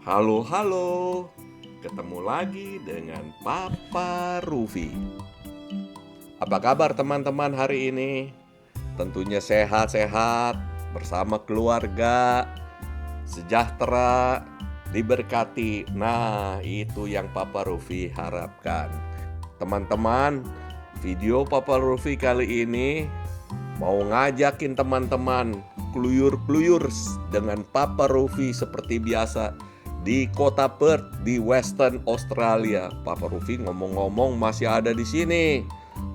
Halo, halo. Ketemu lagi dengan Papa Rufi. Apa kabar teman-teman hari ini? Tentunya sehat-sehat, bersama keluarga, sejahtera, diberkati. Nah, itu yang Papa Rufi harapkan. Teman-teman, video Papa Rufi kali ini mau ngajakin teman-teman keluyur-keluyur dengan Papa Rufi seperti biasa di kota Perth di Western Australia. Papa Rufi ngomong-ngomong masih ada di sini,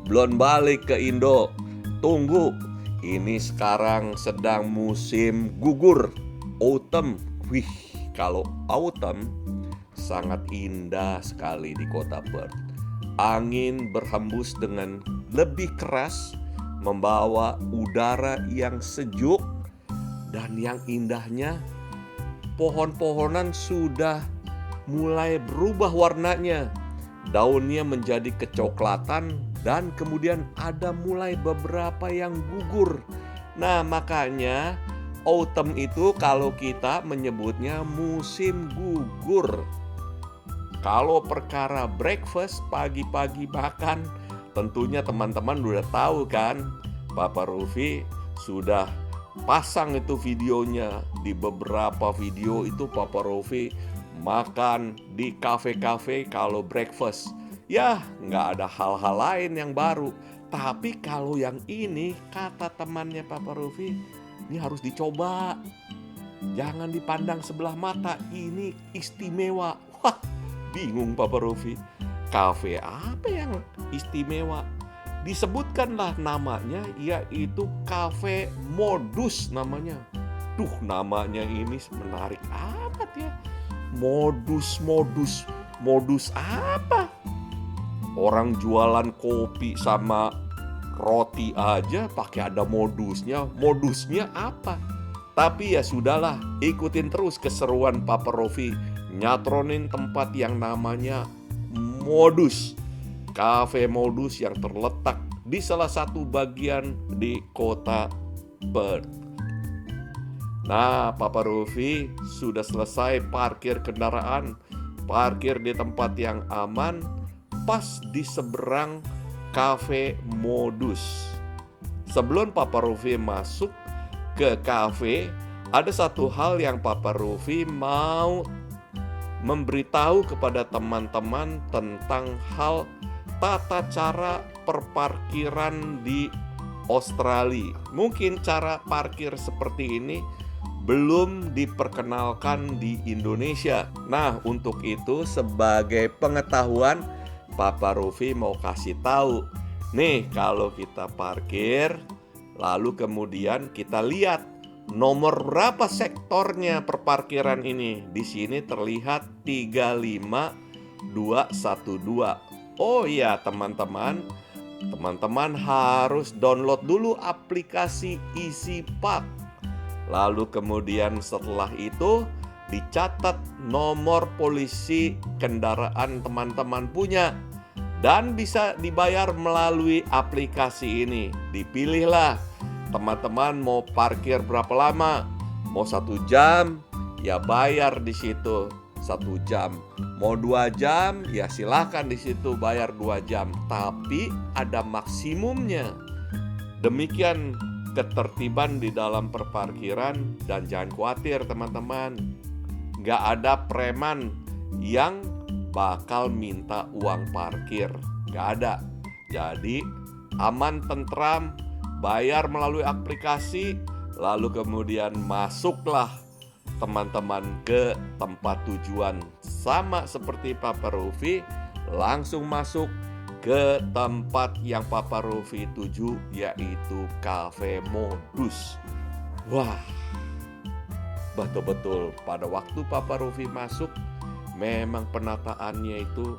belum balik ke Indo. Tunggu, ini sekarang sedang musim gugur, autumn. Wih, kalau autumn sangat indah sekali di kota Perth. Angin berhembus dengan lebih keras, membawa udara yang sejuk, dan yang indahnya pohon-pohonan sudah mulai berubah warnanya. Daunnya menjadi kecoklatan dan kemudian ada mulai beberapa yang gugur. Nah, makanya autumn itu kalau kita menyebutnya musim gugur. Kalau perkara breakfast pagi-pagi makan, tentunya teman-teman udah tahu kan, Papa Rufi sudah pasang itu videonya. Di beberapa video itu Papa Rufi makan di kafe-kafe kalau breakfast. Ya, nggak ada hal-hal lain yang baru. Tapi kalau yang ini, kata temannya Papa Rufi, ini harus dicoba. Jangan dipandang sebelah mata, ini istimewa. Wah, bingung Papa Rufi. Kafe apa yang istimewa? Disebutkanlah namanya, yaitu Cafe Modus namanya. Namanya ini menarik amat ya. Modus apa? Orang jualan kopi sama roti aja pakai ada modusnya. Modusnya apa? Tapi ya sudahlah, ikutin terus keseruan Papa Rufi nyatronin tempat yang namanya Modus. Cafe Modus yang terletak di salah satu bagian di kota Perth. Nah, Papa Rufi sudah selesai parkir kendaraan, parkir di tempat yang aman, pas di seberang Cafe Modus. Sebelum Papa Rufi masuk ke cafe, ada satu hal yang Papa Rufi mau memberitahu kepada teman-teman tentang hal tata cara perparkiran di Australia. Mungkin cara parkir seperti ini belum diperkenalkan di Indonesia. Nah, untuk itu sebagai pengetahuan, Papa Rufi mau kasih tahu. Nih, kalau kita parkir, lalu kemudian kita lihat nomor berapa sektornya perparkiran ini. Di sini terlihat 35212. Oh iya teman-teman harus download dulu aplikasi EasyPark. Lalu kemudian setelah itu dicatat nomor polisi kendaraan teman-teman punya dan bisa dibayar melalui aplikasi ini. Dipilihlah teman-teman mau parkir berapa lama. Mau 1 jam ya bayar di situ 1 jam. Mau 2 jam ya silakan di situ bayar 2 jam. Tapi ada maksimumnya. Demikian ketertiban di dalam perparkiran. Dan jangan khawatir teman-teman, gak ada preman yang bakal minta uang parkir. Gak ada. Jadi aman, tentram, bayar melalui aplikasi, lalu kemudian masuklah teman-teman ke tempat tujuan. Sama seperti Papa Rufi, langsung masuk ke tempat yang Papa Rufi tuju, yaitu Cafe Modus. Wah, betul-betul pada waktu Papa Rufi masuk, memang penataannya itu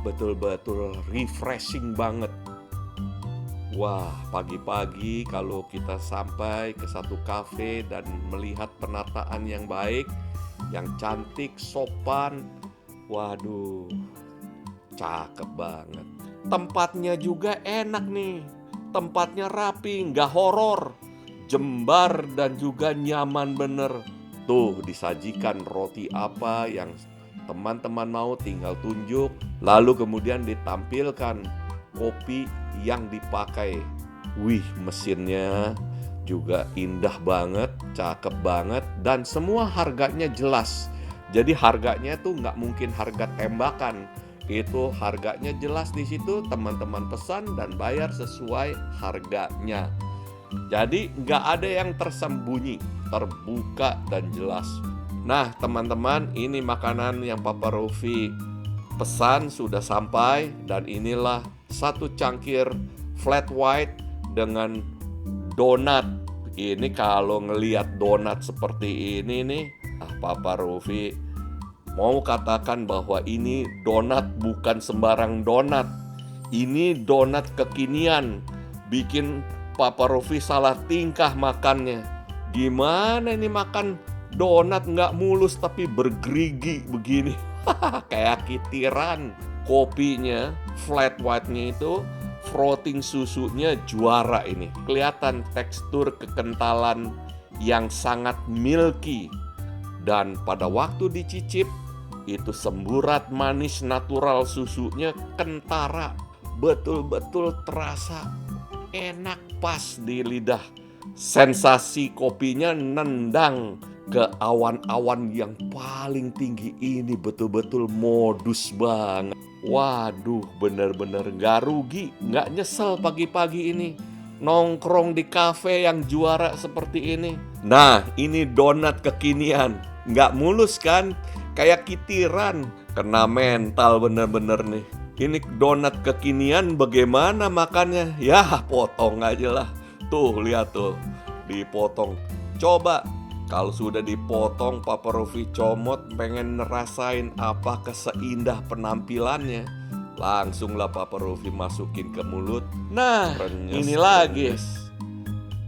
betul-betul refreshing banget. Wah, pagi-pagi kalau kita sampai ke satu kafe dan melihat penataan yang baik, yang cantik, sopan, waduh, cakep banget. Tempatnya juga enak nih, tempatnya rapi, nggak horor, jembar dan juga nyaman bener. Tuh disajikan roti apa yang teman-teman mau, tinggal tunjuk. Lalu kemudian ditampilkan kopi yang dipakai. Wih, mesinnya juga indah banget, cakep banget, dan semua harganya jelas. Jadi harganya tuh nggak mungkin harga tembakan. Itu harganya jelas di situ, teman-teman pesan dan bayar sesuai harganya. Jadi nggak ada yang tersembunyi, terbuka dan jelas. Nah teman-teman, ini makanan yang Papa Rofi pesan sudah sampai, dan inilah satu cangkir flat white dengan donat. Ini kalau ngelihat donat seperti ini nih, Papa Rofi mau katakan bahwa ini donat bukan sembarang donat. Ini donat kekinian, bikin Papa Rofi salah tingkah makannya. Gimana ini makan donat nggak mulus tapi bergerigi begini? Kayak kitiran. Kopinya, flat white-nya itu, frotting susunya juara ini. Kelihatan tekstur kekentalan yang sangat milky. Dan pada waktu dicicip, itu semburat manis natural susunya kentara. Betul-betul terasa enak pas di lidah. Sensasi kopinya nendang ke awan-awan yang paling tinggi. Ini betul-betul modus banget. Waduh, bener-bener gak rugi, gak nyesel pagi-pagi ini nongkrong di kafe yang juara seperti ini. Nah, ini donat kekinian. Gak mulus kan? Kayak kitiran. Kena mental bener-bener nih. Ini donat kekinian bagaimana makannya? Ya potong aja lah. Tuh lihat tuh, dipotong. Coba kalau sudah dipotong, Papa Rofi comot, pengen ngerasain apakah seindah penampilannya. Langsunglah Papa Rofi masukin ke mulut. Nah, ini lagi.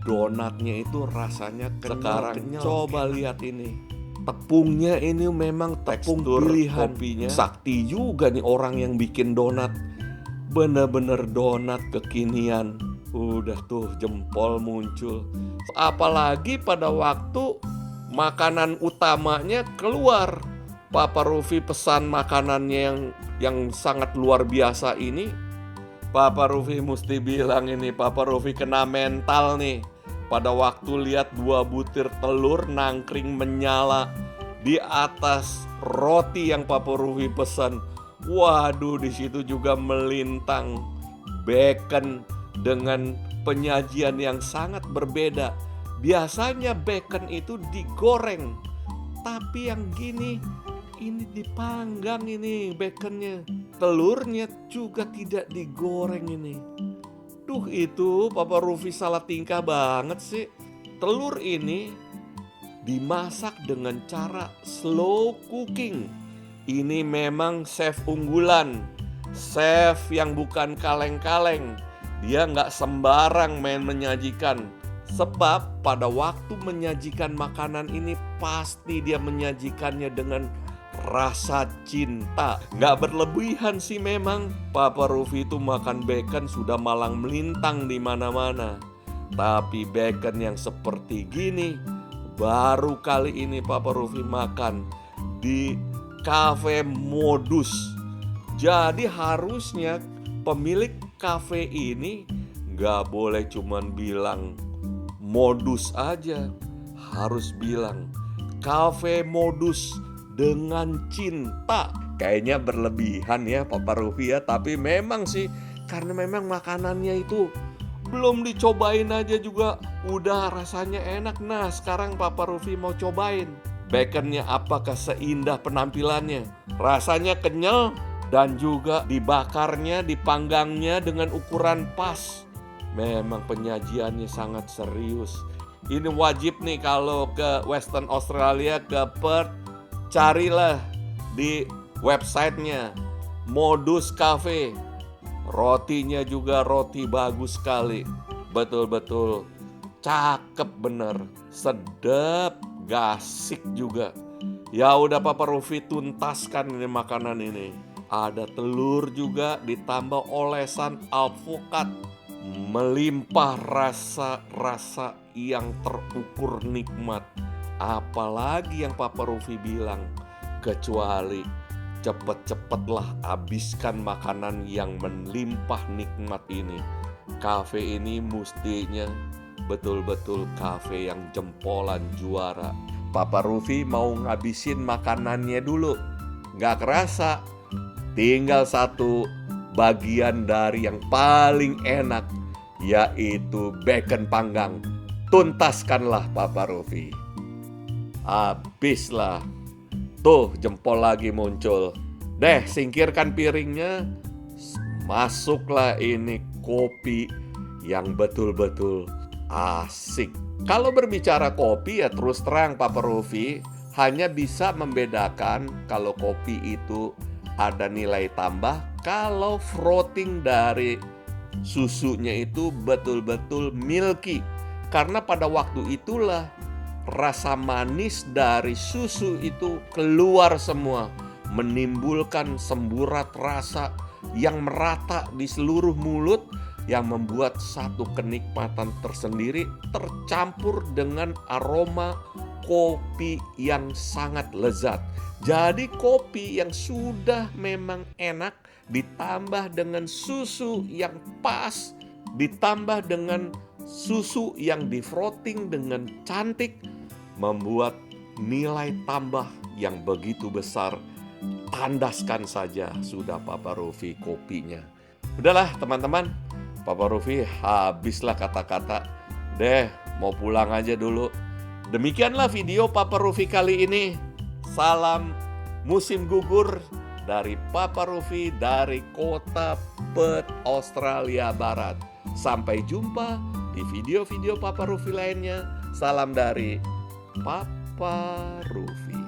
Donatnya itu rasanya kenyal. Sekarang coba lihat ini. Tepungnya ini memang tepung pilihan. Kopinya sakti juga nih orang yang bikin donat. Bener-bener donat kekinian. Udah tuh jempol muncul. Apalagi pada waktu makanan utamanya keluar. Papa Rofi pesan makanannya yang sangat luar biasa ini. Papa Rofi mesti bilang ini, Papa Rofi kena mental nih. Pada waktu lihat 2 butir telur nangkring menyala di atas roti yang Papa Rofi pesan. Waduh, di situ juga melintang bacon dengan penyajian yang sangat berbeda. Biasanya bacon itu digoreng, tapi yang gini ini dipanggang ini baconnya. Telurnya juga tidak digoreng ini. Duh, itu Papa Rofi salah tingkah banget sih. Telur ini dimasak dengan cara slow cooking. Ini memang chef unggulan, chef yang bukan kaleng-kaleng. Dia nggak sembarang main menyajikan. Sebab pada waktu menyajikan makanan ini pasti dia menyajikannya dengan rasa cinta. Nggak berlebihan sih memang. Papa Rofi itu makan bacon sudah malang melintang di mana-mana. Tapi bacon yang seperti gini baru kali ini Papa Rofi makan di Cafe Modus. Jadi harusnya pemilik kafe ini nggak boleh cuman bilang modus aja. Harus bilang Cafe Modus dengan cinta. Kayaknya berlebihan ya Papa Rofi ya. Tapi memang sih, karena memang makanannya itu belum dicobain aja juga udah rasanya enak. Nah sekarang Papa Rofi mau cobain baconnya apakah seindah penampilannya. Rasanya kenyal dan juga dibakarnya, dipanggangnya dengan ukuran pas. Memang penyajiannya sangat serius. Ini wajib nih kalau ke Western Australia, ke Perth, carilah di websitenya Modus Cafe. Rotinya juga roti bagus sekali. Betul-betul cakep bener. Sedap, gasik juga. Ya udah Papa Rofi tuntaskan ini makanan ini. Ada telur juga ditambah olesan alpukat. Melimpah rasa-rasa yang terukur nikmat. Apalagi yang Papa Rufi bilang, kecuali cepet-cepetlah habiskan makanan yang melimpah nikmat ini. Kafe ini mestinya betul-betul kafe yang jempolan juara. Papa Rufi mau ngabisin makanannya dulu. Gak kerasa, tinggal satu bagian dari yang paling enak, yaitu bacon panggang. Tuntaskanlah Papa Rufi. Habislah. Tuh jempol lagi muncul. Deh, singkirkan piringnya. Masuklah ini kopi yang betul-betul asik. Kalau berbicara kopi ya terus terang Papa Rufi hanya bisa membedakan kalau kopi itu ada nilai tambah kalau frotting dari susunya itu betul-betul milky. Karena pada waktu itulah rasa manis dari susu itu keluar semua, menimbulkan semburat rasa yang merata di seluruh mulut, yang membuat satu kenikmatan tersendiri tercampur dengan aroma kopi yang sangat lezat. Jadi kopi yang sudah memang enak ditambah dengan susu yang pas, ditambah dengan susu yang di-frotting dengan cantik, membuat nilai tambah yang begitu besar. Tandaskan saja sudah Papa Rufi kopinya. Udahlah teman-teman, Papa Rufi habislah kata-kata. Deh, mau pulang aja dulu. Demikianlah video Papa Rufi kali ini. Salam musim gugur dari Papa Rufi dari kota Perth, Australia Barat. Sampai jumpa di video-video Papa Rufi lainnya. Salam dari Papa Rufi.